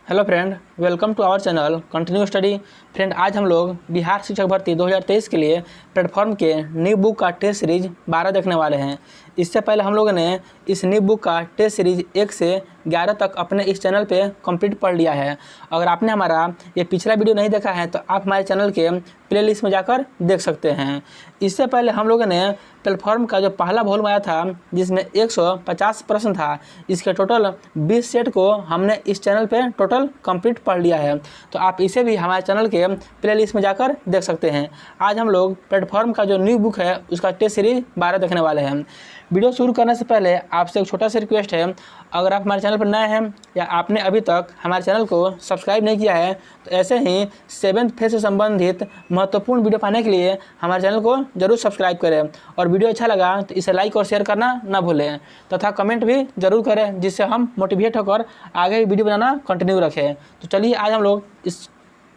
Hello friend, welcome to our channel continue study. Friend, आज हम लोग बिहार शिक्षक भर्ती 2023 के लिए प्लेटफॉर्म के न्यू बुक का टेस्ट सीरीज 12 देखने वाले हैं। इससे पहले हम लोगों ने इस न्यू बुक का टेस्ट सीरीज 1 से 11 तक अपने इस चैनल पे कंप्लीट पढ़ लिया है। अगर आपने हमारा ये पिछला वीडियो नहीं देखा है तो आप हमारे चैनल के प्लेलिस्ट में जाकर देख सकते हैं। इससे पहले हम लोगों ने प्लेटफॉर्म का जो पहला वॉल्यूम आया था जिसमें 150 प्रश्न था, इसके टोटल 20 सेट को हमने इस चैनल पे टोटल कंप्लीट पढ़ लिया है। तो आप इसे भी हमारे चैनल के प्लेलिस्ट में जाकर देख सकते हैं। आज हम लोग प्लेटफॉर्म का जो न्यू बुक है उसका टेस्ट सीरीज 12 देखने वाले हैं। वीडियो शुरू करने से पहले आपसे एक छोटा सा रिक्वेस्ट है, अगर आप हमारे चैनल पर नए हैं या आपने अभी तक हमारे चैनल को सब्सक्राइब नहीं किया है तो ऐसे ही 7th फेज से संबंधित महत्वपूर्ण वीडियो पाने के लिए हमारे चैनल को जरूर सब्सक्राइब करें और वीडियो अच्छा लगा तो इसे लाइक और शेयर करना ना भूलें तथा कमेंट भी जरूर करें, जिससे हम मोटिवेट होकर आगे वीडियो बनाना कंटिन्यू रखें। तो चलिए आज हम लोग इस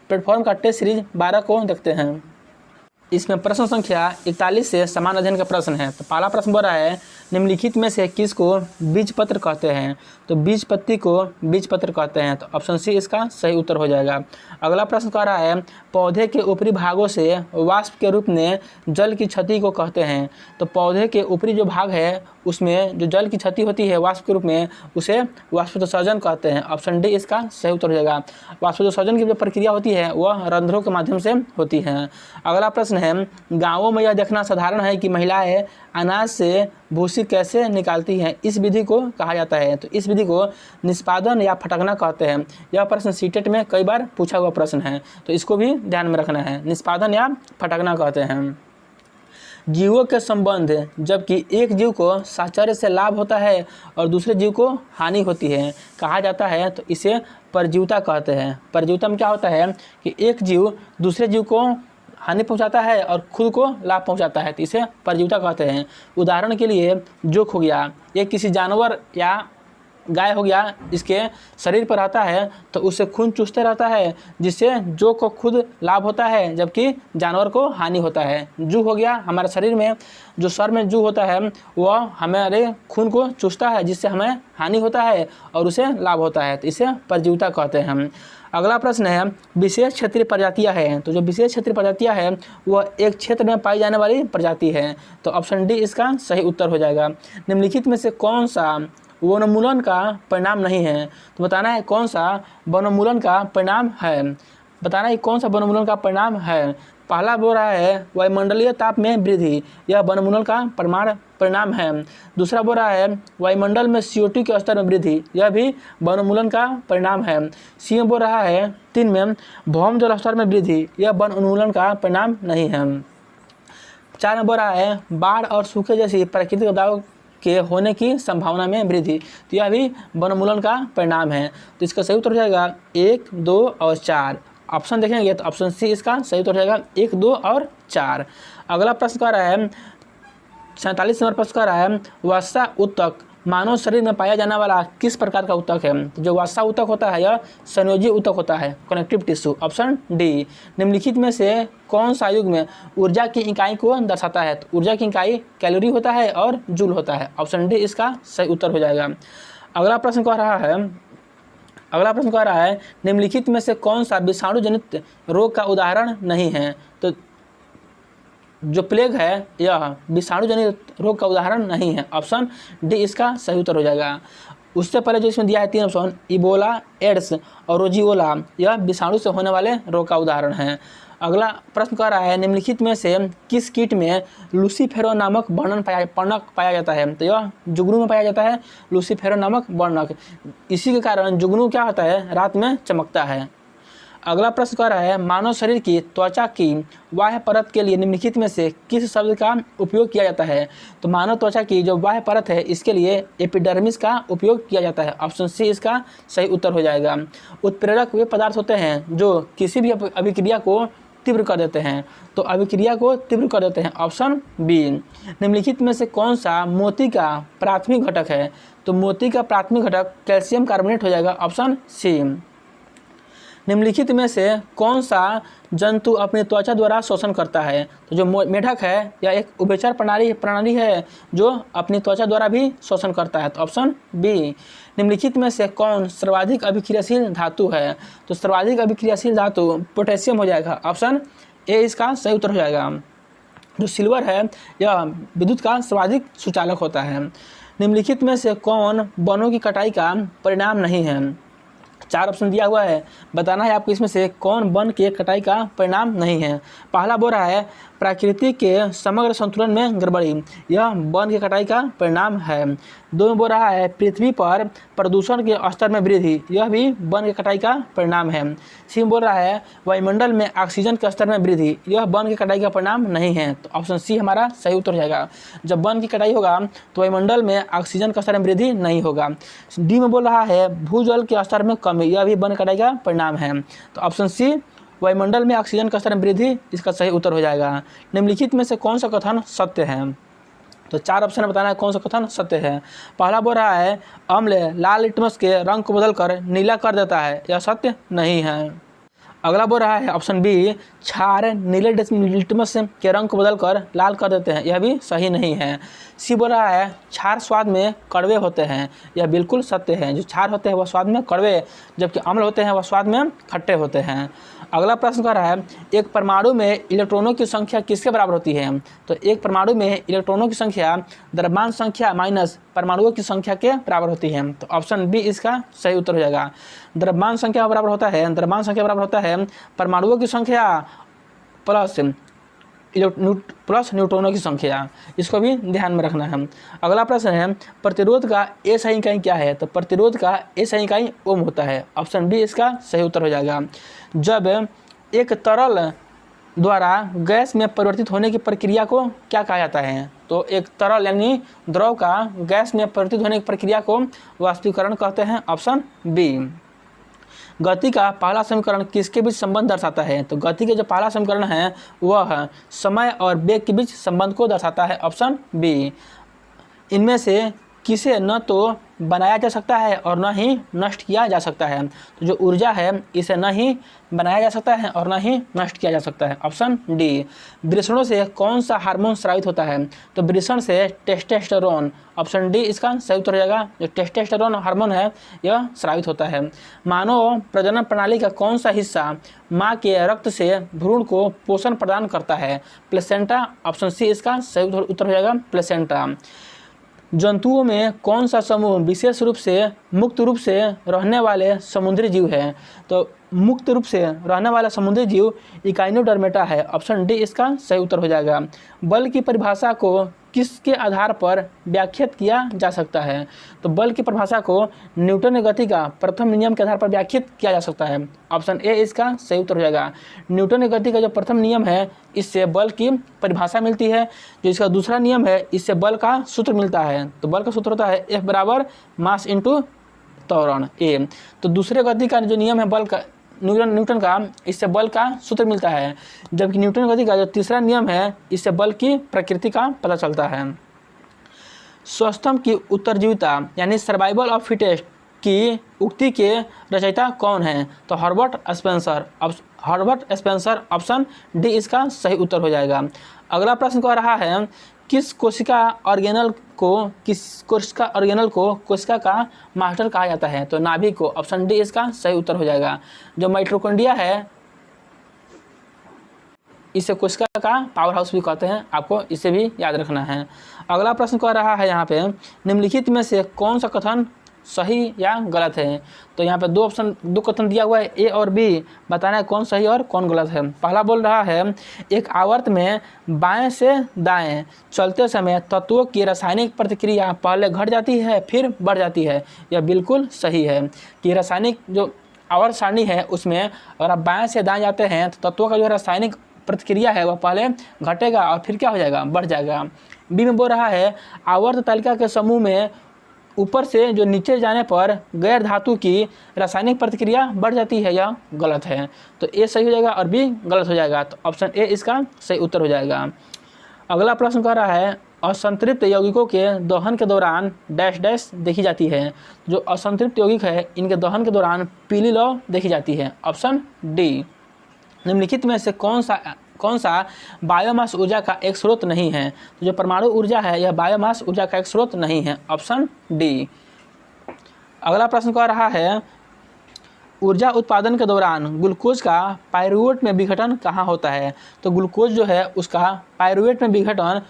प्लेटफॉर्म का टेस्ट सीरीज 12 को देखते हैं। इसमें प्रश्न संख्या 41 से समान अध्ययन का प्रश्न है। तो पहला प्रश्न बोल रहा है, निम्नलिखित में से किसको बीजपत्र कहते हैं? तो बीजपत्ती को बीजपत्र कहते हैं। तो ऑप्शन सी इसका सही उत्तर हो जाएगा। अगला प्रश्न कह रहा है, पौधे के ऊपरी भागों से वाष्प के रूप में जल की क्षति को कहते हैं। तो पौधे के ऊपरी जो भाग है उसमें जो जल की क्षति होती है वाष्प के रूप में, उसे वाष्पोत्सर्जन कहते हैं। ऑप्शन डी इसका सही उत्तर हो जाएगा। वाष्पोत्सर्जन की जो प्रक्रिया होती है वह रंध्रों के माध्यम से होती है। अगला प्रश्न है, गाँवों में यह देखना साधारण है कि महिलाएं अनाज से भूसी कैसे निकालती हैं, इस विधि को कहा जाता है। तो इस विधि को निष्पादन या फटकना कहते हैं। यह प्रश्न सीटेट में कई बार पूछा हुआ प्रश्न है, तो इसको भी ध्यान में रखना है। निष्पादन या फटकना कहते हैं। जीवों के संबंध, जबकि एक जीव को साहचर्य से लाभ होता है और दूसरे जीव को हानि होती है, कहा जाता है। तो इसे परजीविता कहते हैं। परजीविता में क्या होता है कि एक जीव दूसरे जीव को हानि पहुंचाता है और खुद को लाभ पहुंचाता है, तो इसे परजीविता कहते हैं। उदाहरण के लिए जोक हो गया, ये किसी जानवर या गाय हो गया, इसके शरीर पर आता है तो उससे खून चूसते रहता है, जिससे जोक को खुद लाभ होता है जबकि जानवर को हानि होता है। जू हो गया, हमारे शरीर में जो सर में जू होता है वह हमारे खून को चूसता है, जिससे हमें हानि होता है और उसे लाभ होता है, तो इसे परजीविता कहते हैं हम। अगला प्रश्न है, विशेष क्षेत्रीय प्रजातियां हैं। तो जो विशेष क्षेत्रीय प्रजातियां हैं वह एक क्षेत्र में पाई जाने वाली प्रजाति है। तो ऑप्शन डी इसका सही उत्तर हो जाएगा। निम्नलिखित में से कौन सा वनोन्मूलन का परिणाम नहीं है? तो बताना है कौन सा वनोन्मूलन का परिणाम है। बताना है कौन सा वनोन्मूलन का परिणाम है। पहला बोल रहा है वायुमंडलीय ताप में वृद्धि, यह वनोन्मूलन का परिणाम है। दूसरा बोल रहा है वायुमंडल में CO2 के स्तर में वृद्धि, यह भी वनोन्मूलन का परिणाम है। सी में बोल रहा है 3 में भौम जल स्तर में वृद्धि, यह वन उन्मूलन का परिणाम नहीं है। 4 में बोल रहा है बाढ़ और सूखे जैसी प्राकृतिक आपदाओं के होने की संभावना में वृद्धि, तो यह भी वनोन्मूलन का परिणाम है। तो इसका सही उत्तर हो जाएगा 1, 2 और 4। ऑप्शन देखेंगे तो ऑप्शन सी इसका सही उत्तर हो जाएगा 1, 2 और 4। अगला प्रश्न कह रहा है 47 नंबर प्रश्न कह रहा है, वसा ऊतक मानव शरीर में पाया जाने वाला किस प्रकार का ऊतक है? तो जो वसा ऊतक होता है यह संयोजी ऊतक होता है, कनेक्टिव टिश्यू। Option D. निम्नलिखित में से कौन सा युग में ऊर्जा की इकाई को दर्शाता है? तो ऊर्जा की इकाई कैलोरी होता है और जूल होता है। ऑप्शन डी इसका सही उत्तर हो जाएगा। अगला प्रश्न कह रहा है निम्नलिखित में से कौन सा विषाणु जनित रोग का उदाहरण नहीं है? तो जो प्लेग है यह विषाणु जनित रोग का उदाहरण नहीं है। ऑप्शन डी इसका सही उत्तर हो जाएगा। उससे पहले जो इसमें दिया है 3 ऑप्शन, इबोला, एड्स और रोजिओला, यह विषाणु से होने वाले रोग का उदाहरण है। अगला प्रश्न कह रहा है निम्नलिखित में से किस कीट में लूसीफेरो नामक पर्णक पाया जाता है? तो यह जुगनू में पाया जाता है, लूसीफेरो नामक वर्णक। इसी के कारण जुगनू क्या होता है, रात में चमकता है। अगला प्रश्न कह रहा है मानव शरीर की त्वचा की बाह्य परत के लिए निम्नलिखित में से किस शब्द का उपयोग किया जाता है? तो मानव त्वचा की जो बाह्य परत है इसके लिए एपिडर्मिस का उपयोग किया जाता है। ऑप्शन सी इसका सही उत्तर हो जाएगा। उत्प्रेरक वे पदार्थ होते हैं जो किसी भी अभिक्रिया को तीव्र कर देते हैं, तो अभिक्रिया को तीव्र कर देते हैं। Option B. निम्नलिखित में से कौन सा मोती का प्राथमिक घटक है? तो मोती का प्राथमिक घटक कैल्शियम कार्बोनेट हो जाएगा। Option C. निम्नलिखित में से कौन सा जंतु अपनी त्वचा द्वारा शोषण करता है? तो जो मेढक है यह एक उभयचर प्रणाली है जो अपनी त्वचा द्वारा भी शोषण करता है। तो ऑप्शन बी। निम्नलिखित में से कौन सर्वाधिक अभिक्रियाशील धातु है? तो सर्वाधिक अभिक्रियाशील धातु पोटेशियम हो जाएगा। ऑप्शन ए इसका सही उत्तर हो जाएगा। जो सिल्वर है यह विद्युत का सर्वाधिक सुचालक होता है। निम्नलिखित में से कौन वनों की कटाई का परिणाम नहीं है? 4 ऑप्शन दिया हुआ है, बताना है आपको इसमें से कौन वन के कटाई का परिणाम नहीं है। पहला बोल रहा है प्रकृति के समग्र संतुलन में गड़बड़ी, यह वन की कटाई का परिणाम है। 2 में बोल रहा है पृथ्वी पर प्रदूषण के स्तर में वृद्धि, यह भी वन की कटाई का परिणाम है। सी में बोल रहा है वायुमंडल में ऑक्सीजन के स्तर में वृद्धि, यह वन की कटाई का परिणाम नहीं है। तो ऑप्शन सी हमारा सही उत्तर हो जाएगा। जब वन की कटाई होगा तो वायुमंडल में ऑक्सीजन के स्तर में वृद्धि नहीं होगा। डी में बोल रहा है भूजल के स्तर में कमी, यह भी वन की कटाई का परिणाम है। तो ऑप्शन सी वायुमंडल में ऑक्सीजन का स्तर में वृद्धि इसका सही उत्तर हो जाएगा। निम्नलिखित में से कौन सा कथन सत्य है? तो 4 ऑप्शन में बताना है कौन सा कथन सत्य है। पहला बोल रहा है अम्ल लाल लिटमस के रंग को बदलकर नीला कर देता है, यह सत्य नहीं है। अगला बोल रहा है ऑप्शन बी क्षार नीले लिटमस के रंग को बदलकर लाल कर देते हैं, यह भी सही नहीं है। सी बोल रहा है क्षार स्वाद में कड़वे होते हैं, यह बिल्कुल सत्य है। जो क्षार होते हैं वह स्वाद में कड़वे, जबकि अम्ल होते हैं वह स्वाद में खट्टे होते हैं। अगला प्रश्न कह रहा है एक परमाणु में इलेक्ट्रॉनों की संख्या किसके बराबर होती है? तो एक परमाणु में इलेक्ट्रॉनों की संख्या द्रव्यमान संख्या माइनस परमाणुओं की संख्या के बराबर होती है। तो ऑप्शन बी इसका सही उत्तर हो जाएगा। द्रव्यमान संख्या बराबर होता है, द्रव्यमान संख्या बराबर होता है परमाणुओं की संख्या प्लस न्यूट्रॉनों की संख्या, इसको भी ध्यान में रखना है। अगला प्रश्न है प्रतिरोध का एसआई इकाई क्या है? तो प्रतिरोध का एसआई इकाई ओम होता है। ऑप्शन बी इसका सही उत्तर हो जाएगा। जब एक तरल द्वारा गैस में परिवर्तित होने की प्रक्रिया को क्या कहा जाता है? तो एक तरल यानी द्रव का गैस में परिवर्तित होने की प्रक्रिया को वाष्पीकरण कहते हैं। Option B. गति का पहला समीकरण किसके बीच संबंध दर्शाता है? तो गति के जो पहला समीकरण है वह समय और वेग के बीच संबंध को दर्शाता है। Option B. इनमें से किसे न तो बनाया जा सकता है और न ही नष्ट किया जा सकता है? तो जो ऊर्जा है इसे न ही बनाया जा सकता है और न ही नष्ट किया जा सकता है। Option D. वृषणों से कौन सा हार्मोन स्रावित होता है? तो वृषण से टेस्टोस्टेरोन। ऑप्शन डी इसका सही उत्तर हो जाएगा। जो टेस्टोस्टेरोन हार्मोन है यह स्रावित होता है। मानव प्रजनन प्रणाली का कौन सा हिस्सा माँ के रक्त से भ्रूण को पोषण प्रदान करता है? प्लेसेंटा। ऑप्शन सी इसका सही उत्तर हो जाएगा, प्लेसेंटा। जंतुओं में कौन सा समूह विशेष रूप से मुक्त रूप से रहने वाले समुद्री जीव है? तो मुक्त रूप से रहने वाला समुद्री जीव इकाइनोडर्मेटा है। ऑप्शन डी इसका सही उत्तर हो जाएगा। बल की परिभाषा को किसके आधार पर व्याख्यात किया जा सकता है? तो बल की परिभाषा को न्यूटन की गति का प्रथम नियम के आधार पर व्याख्यात किया जा सकता है। ऑप्शन ए इसका सही उत्तर हो जाएगा। न्यूटन की गति का जो प्रथम नियम है इससे बल की परिभाषा मिलती है। जो इसका दूसरा नियम है इससे बल का सूत्र मिलता है। तो बल का सूत्र होता है F बराबर मास इंटू त्वरण ए। तो दूसरे गति का जो नियम है बल का न्यूटन का, इससे बल का सूत्र मिलता है। जबकि न्यूटन गति का जो तीसरा नियम है इससे बल की प्रकृति का पता चलता है। स्वस्थम की उत्तरजीविता यानी सर्वाइवल ऑफ फिटेस्ट की उक्ति के रचयिता कौन है? तो हर्बर्ट स्पेंसर। ऑप्शन डी इसका सही उत्तर हो जाएगा। अगला प्रश्न कह रहा है किस कोशिका ऑर्गेनल को कोशिका का मास्टर कहा जाता है? तो नाभि को। ऑप्शन डी इसका सही उत्तर हो जाएगा। जो माइटोकॉन्ड्रिया है इसे कोशिका का पावर हाउस भी कहते हैं, आपको इसे भी याद रखना है। अगला प्रश्न कह रहा है यहाँ पे निम्नलिखित में से कौन सा कथन सही या गलत है? तो यहाँ पे दो कथन दिया हुआ है ए और बी, बताना है कौन सही और कौन गलत है। पहला बोल रहा है एक आवर्त में बाएं से दाएं चलते समय तत्वों की रासायनिक प्रतिक्रिया पहले घट जाती है फिर बढ़ जाती है, यह बिल्कुल सही है। कि रासायनिक जो आवर्त सारणी है उसमें अगर आप बाएं से दाएं जाते हैं तो तत्वों का जो रासायनिक प्रतिक्रिया है वह पहले घटेगा और फिर क्या हो जाएगा, बढ़ जाएगा। बी में बोल रहा है आवर्त तालिका के समूह में ऊपर से जो नीचे जाने पर गैर धातु की रासायनिक प्रतिक्रिया बढ़ जाती है, यह गलत है। तो ए सही हो जाएगा और बी गलत हो जाएगा। तो ऑप्शन ए इसका सही उत्तर हो जाएगा। अगला प्रश्न कह रहा है असंतृप्त यौगिकों के दोहन के दौरान डैश डैश देखी जाती है। जो असंतृप्त यौगिक है इनके दोहन के दौरान पीली लौ देखी जाती है। Option D. निम्नलिखित में से कौन सा बायोमास ऊर्जा का एक स्रोत नहीं है? तो जो परमाणु ऊर्जा है यह बायोमास ऊर्जा का एक स्रोत नहीं है। Option D. अगला प्रश्न कह रहा है ऊर्जा उत्पादन के दौरान ग्लूकोज का पाइरूवेट में विघटन कहाँ होता है? तो ग्लूकोज जो है उसका पाइरूवेट में विघटन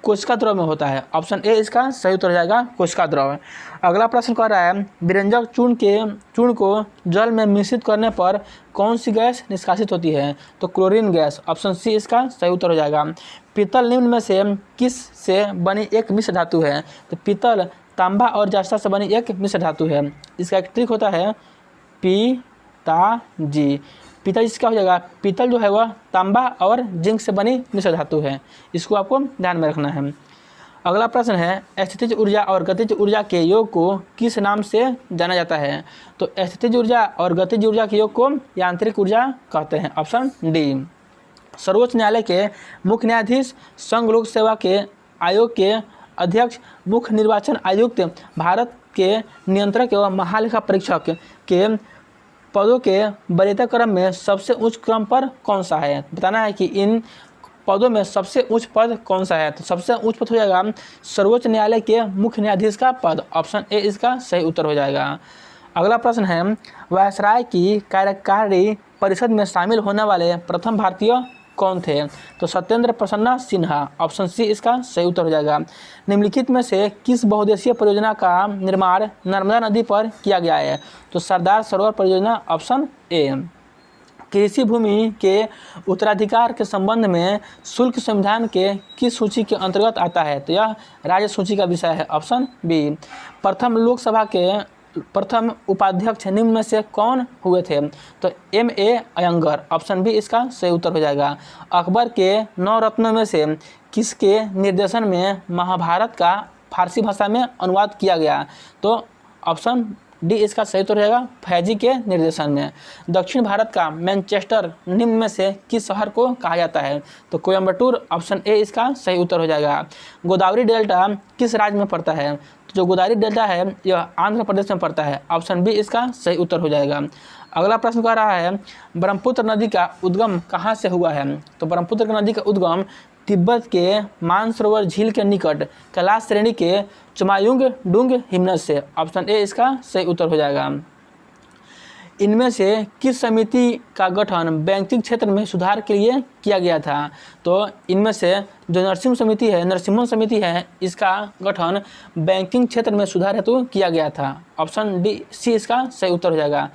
कोशिका द्रव में होता है। ऑप्शन ए इसका सही उत्तर हो जाएगा, कोशिका द्रव। अगला प्रश्न कह रहा है विरंजक चूर्ण को जल में मिश्रित करने पर कौन सी गैस निष्कासित होती है? तो क्लोरीन गैस। ऑप्शन सी इसका सही उत्तर हो जाएगा। पीतल निम्न में से किस से बनी एक मिश्र धातु है? तो पीतल तांबा और जस्ता से बनी एक मिश्र धातु है। इसका एक ट्रिक होता है पीताजी। पीतल इसका हो जाएगा, पीतल जो है वह तांबा और जिंक से बनी मिश्र धातु है। इसको आपको ध्यान में रखना है। अगला प्रश्न है स्थितिज ऊर्जा और गतिज ऊर्जा के योग को किस नाम से जाना जाता है? तो स्थितिज ऊर्जा और गतिज ऊर्जा के योग को यांत्रिक ऊर्जा कहते हैं। Option D. सर्वोच्च न्यायालय के मुख्य न्यायाधीश, संघ लोक सेवा के आयोग के अध्यक्ष, मुख्य निर्वाचन आयुक्त, भारत के नियंत्रक एवं महालेखा परीक्षक के पदों के वरीयता क्रम में सबसे उच्च क्रम पर कौन सा है? बताना है कि इन पदों में सबसे उच्च पद कौन सा है? तो सबसे उच्च पद हो जाएगा सर्वोच्च न्यायालय के मुख्य न्यायाधीश का पद। ऑप्शन ए इसका सही उत्तर हो जाएगा। अगला प्रश्न है वायसराय की कार्यकारी परिषद में शामिल होने वाले प्रथम भारतीय कौन थे? तो सत्येंद्र प्रसन्ना सिन्हा। ऑप्शन सी इसका सही उत्तर हो जाएगा। निम्नलिखित में से किस बहुउद्देशीय परियोजना का निर्माण नर्मदा नदी पर किया गया है? तो सरदार सरोवर परियोजना। Option A. कृषि भूमि के उत्तराधिकार के संबंध में शुल्क संविधान के किस सूची के अंतर्गत आता है? तो यह राज्य सूची का विषय है। Option B. प्रथम लोकसभा के प्रथम उपाध्यक्ष निम्न में से कौन हुए थे? तो M.A. अयंगर। ऑप्शन बी इसका सही उत्तर हो जाएगा। अकबर के 9 रत्नों में से किसके निर्देशन में महाभारत का फारसी भाषा में अनुवाद किया गया? तो ऑप्शन डी इसका सही उत्तर हो जाएगा, फैजी के निर्देशन में। दक्षिण भारत का मैनचेस्टर निम्न में से किस शहर को कहा जाता है? तो कोयम्बटूर। ऑप्शन ए इसका सही उत्तर हो जाएगा। गोदावरी डेल्टा किस राज्य में पड़ता है? जो गोदावरी डेल्टा है यह आंध्र प्रदेश में पड़ता है। ऑप्शन बी इसका सही उत्तर हो जाएगा। अगला प्रश्न कह रहा है ब्रह्मपुत्र नदी का उद्गम कहाँ से हुआ है? तो ब्रह्मपुत्र नदी का उद्गम तिब्बत के मानसरोवर झील के निकट कैलाश श्रेणी के चुमायुंग डुंग हिमनद से। ऑप्शन ए इसका सही उत्तर हो जाएगा। इनमें से किस समिति का गठन बैंकिंग क्षेत्र में सुधार के लिए किया गया था? तो इनमें से जो नरसिम्हा समिति है इसका गठन बैंकिंग क्षेत्र में सुधार हेतु किया गया था। ऑप्शन डी सी इसका सही उत्तर हो जाएगा।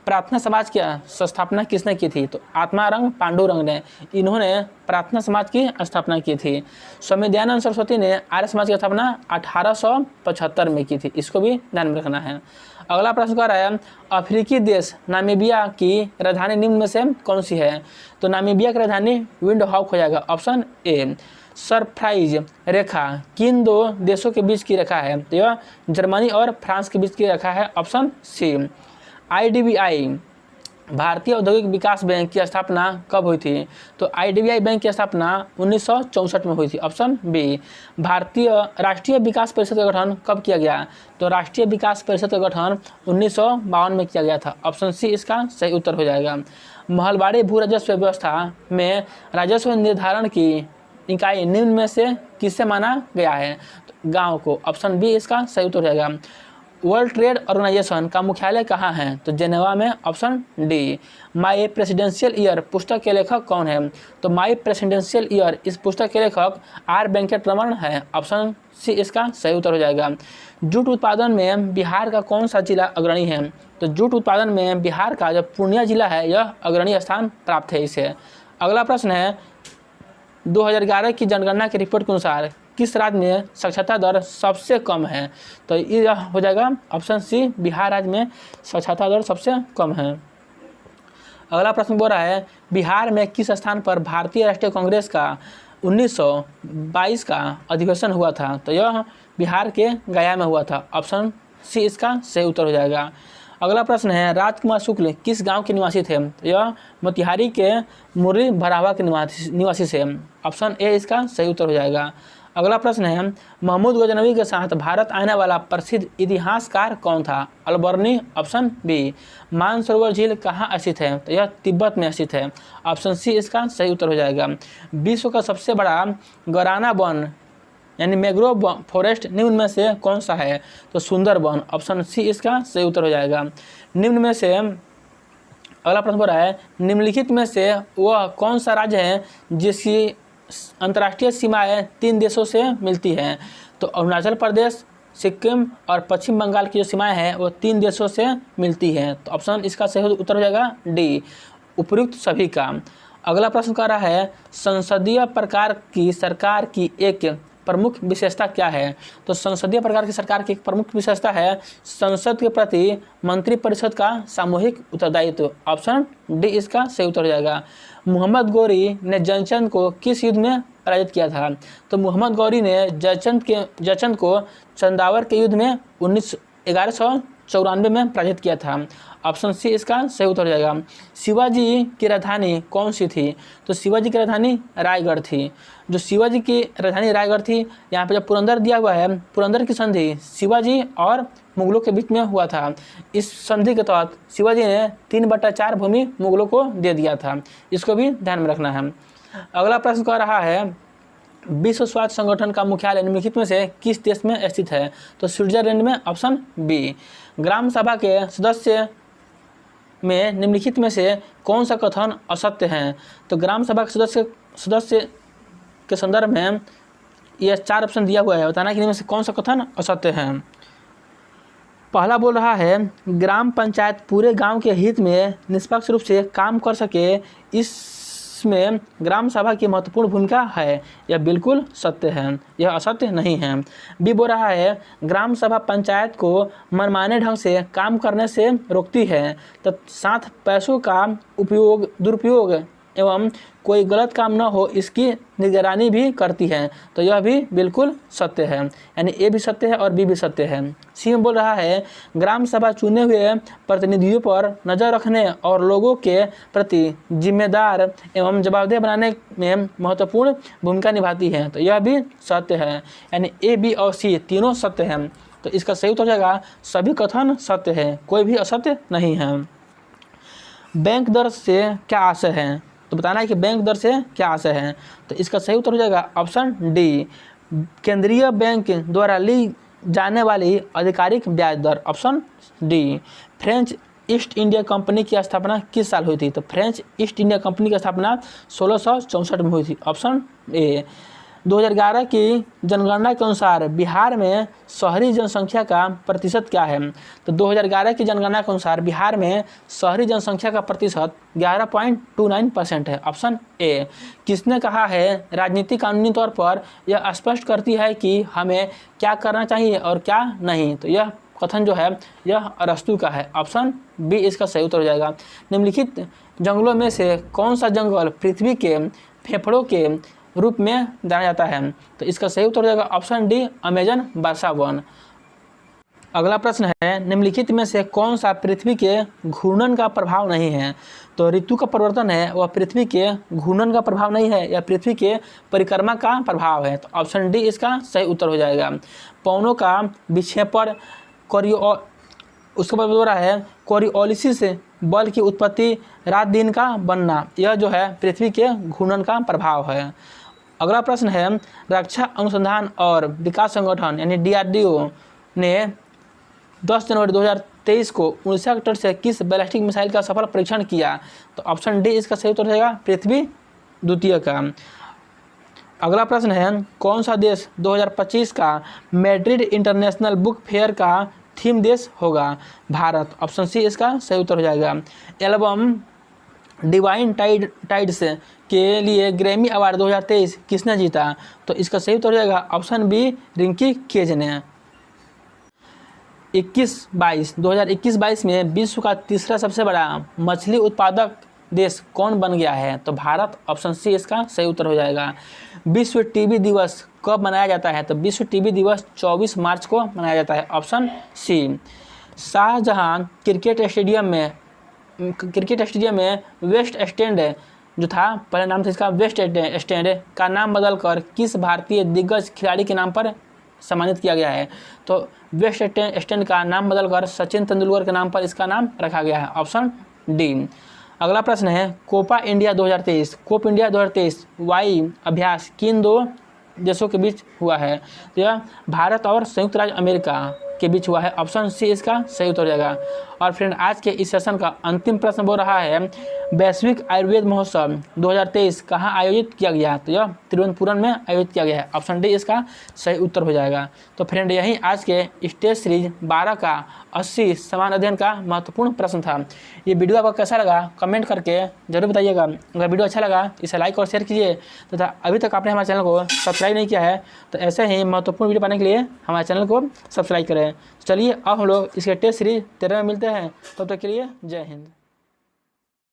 प्रार्थना समाज की स्थापना किसने की थी? तो आत्मारंग पांडुरंग ने। इन्होंने प्रार्थना समाज की स्थापना की थी। स्वामी दयानंद सरस्वती ने आर्य समाज की स्थापना 1875 में की थी। इसको भी ध्यान में रखना है। अगला प्रश्न कह रहा है अफ्रीकी देश नामीबिया की राजधानी निम्न में से कौन सी है? तो नामीबिया की राजधानी विंडहॉक हो जाएगा। Option A. सरप्राइज रेखा किन 2 देशों के बीच की रेखा है? तो यह जर्मनी और फ्रांस के बीच की रेखा है। ऑप्शन सी। IDBI भारतीय औद्योगिक विकास बैंक की स्थापना कब हुई थी? तो IDBI बैंक की स्थापना 1964 में हुई थी। Option B. भारतीय राष्ट्रीय विकास परिषद का गठन कब किया गया? तो राष्ट्रीय विकास परिषद का गठन 1952 में किया गया था। ऑप्शन सी इसका सही उत्तर हो जाएगा। महलबाड़ी भू राजस्व व्यवस्था में राजस्व निर्धारण की इकाई निम्न में से किससे माना गया है? तो गाँव को। ऑप्शन बी इसका सही उत्तर हो जाएगा। वर्ल्ड ट्रेड ऑर्गेनाइजेशन का मुख्यालय कहाँ है? तो जेनेवा में। Option D. My presidential year पुस्तक के लेखक कौन है? तो माई प्रेसिडेंशियल ईयर इस पुस्तक के लेखक आर वेंकट रमन है। ऑप्शन सी इसका सही उत्तर हो जाएगा। जूट उत्पादन में बिहार का कौन सा जिला अग्रणी है? तो जूट उत्पादन में बिहार का जो पूर्णिया जिला है यह अग्रणी स्थान प्राप्त है इसे। अगला प्रश्न है 2011 की जनगणना की रिपोर्ट के अनुसार किस राज्य में साक्षरता दर सबसे कम है? तो यह हो जाएगा ऑप्शन सी। बिहार राज्य में साक्षरता दर सबसे कम है। अगला प्रश्न बोल रहा है बिहार में किस स्थान पर भारतीय राष्ट्रीय कांग्रेस का 1922 का अधिवेशन हुआ था? तो यह बिहार के गया में हुआ था। ऑप्शन सी इसका सही उत्तर हो जाएगा। अगला प्रश्न है राजकुमार शुक्ल किस गांव के निवासी थे? तो यह मोतिहारी के मुर्री भरावा के निवासी से। ऑप्शन ए इसका सही उत्तर हो जाएगा। अगला प्रश्न है महमूद गजनवी के साथ भारत आने वाला प्रसिद्ध इतिहासकार कौन था? अलबर्नी। Option B. मानसरोवर झील कहाँ स्थित है? तो यह तिब्बत में स्थित है। ऑप्शन सी इसका सही उत्तर हो जाएगा। विश्व का सबसे बड़ा गराना वन यानी मैंग्रोव फॉरेस्ट निम्न में से कौन सा है? तो सुंदरबन। ऑप्शन सी इसका सही उत्तर हो जाएगा। निम्न में से अगला प्रश्न बोल रहा है निम्नलिखित में से वह कौन सा राज्य है जिसकी अंतर्राष्ट्रीय सीमाएं 3 देशों से मिलती हैं? तो अरुणाचल प्रदेश, सिक्किम और पश्चिम बंगाल की जो सीमाएं हैं वो 3 देशों से मिलती हैं। तो ऑप्शन इसका सही उत्तर हो जाएगा डी, उपयुक्त सभी का। अगला प्रश्न कर रहा है संसदीय प्रकार की सरकार की एक प्रमुख विशेषता क्या है? तो संसदीय प्रकार की सरकार की एक प्रमुख विशेषता है संसद के प्रति मंत्रिपरिषद का सामूहिक उत्तरदायित्व। ऑप्शन डी इसका सही उत्तर हो जाएगा। मोहम्मद गौरी ने जयचंद को किस युद्ध में पराजित किया था? तो मोहम्मद गौरी ने जयचंद को चंदावर के युद्ध में 1194 में पराजित किया था। ऑप्शन सी इसका सही उत्तर हो जाएगा। शिवाजी की राजधानी कौन सी थी? तो शिवाजी की राजधानी रायगढ़ थी। जो शिवाजी की राजधानी रायगढ़ थी, यहाँ पे जब पुरंदर दिया हुआ है, पुरंदर की संधि शिवाजी और मुगलों के बीच में हुआ था। इस संधि के तहत शिवाजी ने 3/4 भूमि मुगलों को दे दिया था। इसको भी ध्यान में रखना है। अगला प्रश्न कह रहा है विश्व स्वास्थ्य संगठन का मुख्यालय निम्नलिखित में से किस देश में स्थित है? तो स्विट्जरलैंड में। Option B. ग्राम सभा के सदस्य में निम्नलिखित में से कौन सा कथन असत्य है? तो ग्राम सभा के सदस्य के संदर्भ में यह 4 ऑप्शन दिया हुआ है, बताना कि इनमें से कौन सा कथन असत्य है। पहला बोल रहा है ग्राम पंचायत पूरे गांव के हित में निष्पक्ष रूप से काम कर सके, इसमें ग्राम सभा की महत्वपूर्ण भूमिका है। यह बिल्कुल सत्य है, यह असत्य नहीं है। बी बोल रहा है ग्राम सभा पंचायत को मनमाने ढंग से काम करने से रोकती है, साथ पैसों का दुरुपयोग एवं कोई गलत काम न हो इसकी निगरानी भी करती है। तो यह भी बिल्कुल सत्य है, यानी ए भी सत्य है और बी भी सत्य है। सी में बोल रहा है ग्राम सभा चुने हुए प्रतिनिधियों पर नज़र रखने और लोगों के प्रति जिम्मेदार एवं जवाबदेह बनाने में महत्वपूर्ण भूमिका निभाती है। तो यह भी सत्य है, यानी ए, बी और सी तीनों सत्य हैं। तो इसका सही उत्तर हो जाएगा सभी कथन सत्य है, कोई भी असत्य नहीं है। बैंक दर से क्या आशय है? तो बताना है कि बैंक दर से क्या आशय है। तो इसका सही उत्तर हो जाएगा ऑप्शन डी, केंद्रीय बैंक द्वारा ली जाने वाली आधिकारिक ब्याज दर। Option D. French East India Company की स्थापना किस साल हुई थी? तो फ्रेंच ईस्ट इंडिया कंपनी की स्थापना 1664 में हुई थी। Option A. 2011 की जनगणना के अनुसार बिहार में शहरी जनसंख्या का प्रतिशत क्या है? तो 2011 की जनगणना के अनुसार बिहार में शहरी जनसंख्या का प्रतिशत 11.29% है। Option A. किसने कहा है राजनीति कानूनी तौर पर यह स्पष्ट करती है कि हमें क्या करना चाहिए और क्या नहीं? तो यह कथन जो है यह अरस्तु का है। ऑप्शन बी इसका सही उत्तर हो जाएगा। निम्नलिखित जंगलों में से कौन सा जंगल पृथ्वी के फेफड़ों के रूप में जाना जाता है? तो इसका सही उत्तर हो जाएगा ऑप्शन डी, अमेजन वर्षा वन। अगला प्रश्न है निम्नलिखित में से कौन सा पृथ्वी के घूर्णन का प्रभाव नहीं है? तो ऋतु का परिवर्तन है वह पृथ्वी के घूर्णन का प्रभाव नहीं है, या पृथ्वी के परिक्रमा का प्रभाव है। तो ऑप्शन डी इसका सही उत्तर हो जाएगा। पवनों का विक्षेपण उसके बाद बोल रहा है कोरियोलिसिस बल की उत्पत्ति, रात दिन का बनना, यह जो है पृथ्वी के घूर्णन का प्रभाव है। अगला प्रश्न है रक्षा अनुसंधान और विकास संगठन यानी DRDO ने 10 जनवरी 2023 को उड़ीसा के तट से किस बैलिस्टिक मिसाइल का सफल परीक्षण किया? तो ऑप्शन डी इसका सही उत्तर हो जाएगा पृथ्वी द्वितीय का। अगला प्रश्न है कौन सा देश 2025 का मैड्रिड इंटरनेशनल बुक फेयर का थीम देश होगा? भारत। ऑप्शन सी इसका सही उत्तर हो जाएगा। एल्बम डिवाइन टाइड्स के लिए ग्रैमी अवार्ड 2023 किसने जीता? तो इसका सही उत्तर हो जाएगा ऑप्शन बी, रिंकी केज ने। 2021-22 में विश्व का तीसरा सबसे बड़ा मछली उत्पादक देश कौन बन गया है? तो भारत। ऑप्शन सी इसका सही उत्तर हो जाएगा। विश्व टीबी दिवस कब मनाया जाता है? तो विश्व टीबी दिवस 24 मार्च को मनाया जाता है। Option C. Shahjahan cricket stadium में वेस्ट स्टैंड जो था, पहले नाम था इसका वेस्ट स्टैंड का नाम बदलकर किस भारतीय दिग्गज खिलाड़ी के नाम पर सम्मानित किया गया है? तो वेस्ट स्टैंड का नाम बदलकर सचिन तेंदुलकर के नाम पर इसका नाम रखा गया है, ऑप्शन डी। अगला प्रश्न है कोपा इंडिया 2023 वाई अभ्यास किन दो देशों के बीच हुआ है? तो यह भारत और संयुक्त राज्य अमेरिका के बीच हुआ है, ऑप्शन सी इसका सही उत्तर हो जाएगा। और फ्रेंड आज के इस सेशन का अंतिम प्रश्न बोल रहा है वैश्विक आयुर्वेद महोत्सव 2023 कहाँ आयोजित किया गया? तो यह तिरुवनंतपुरम में आयोजित किया गया है, ऑप्शन डी इसका सही उत्तर हो जाएगा। तो फ्रेंड यही आज के स्टेज सीरीज 12 का 80 समान अध्ययन का महत्वपूर्ण प्रश्न था। ये वीडियो आपको कैसा लगा कमेंट करके जरूर बताइएगा। अगर वीडियो अच्छा लगा इसे लाइक और शेयर कीजिए तथा अभी तक आपने हमारे चैनल को सब्सक्राइब नहीं किया है तो ऐसे ही महत्वपूर्ण वीडियो पाने के लिए हमारे चैनल को सब्सक्राइब करें। चलिए अब हम लोग इसके टेस्ट सीरीज 13 में मिलते हैं, तब तक के लिए जय हिंद।